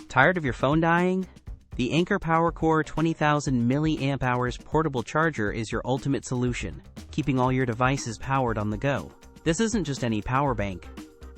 Tired of your phone dying? The Anker PowerCore 20000mAh portable charger is your ultimate solution, keeping all your devices powered on the go. This isn't just any power bank.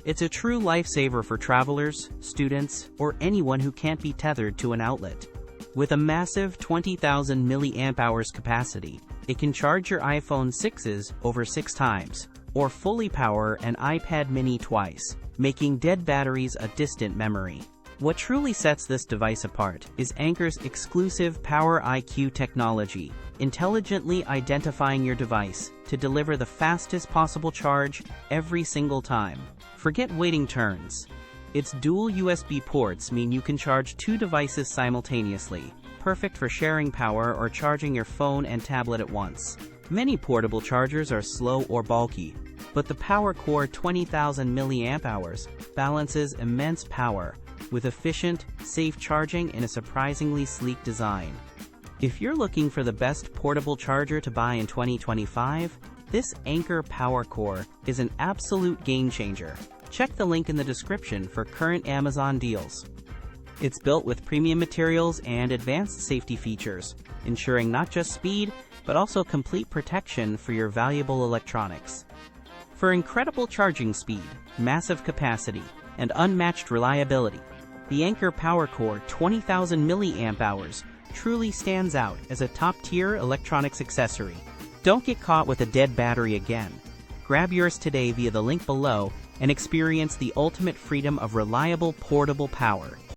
It's a true lifesaver for travelers, students, or anyone who can't be tethered to an outlet. With a massive 20,000 mAh capacity, it can charge your iPhone 6s over 6 times, or fully power an iPad mini twice, making dead batteries a distant memory. What truly sets this device apart is Anker's exclusive Power IQ technology, intelligently identifying your device to deliver the fastest possible charge every single time. Forget waiting turns. Its dual USB ports mean you can charge 2 devices simultaneously, perfect for sharing power or charging your phone and tablet at once. Many portable chargers are slow or bulky, but the PowerCore 20000 mAh balances immense power with efficient, safe charging in a surprisingly sleek design. If you're looking for the best portable charger to buy in 2025, this Anker PowerCore is an absolute game changer. Check the link in the description for current Amazon deals. It's built with premium materials and advanced safety features, ensuring not just speed, but also complete protection for your valuable electronics. For incredible charging speed, massive capacity, and unmatched reliability, the Anker PowerCore 20000 mAh truly stands out as a top-tier electronics accessory. Don't get caught with a dead battery again. Grab yours today via the link below and experience the ultimate freedom of reliable portable power.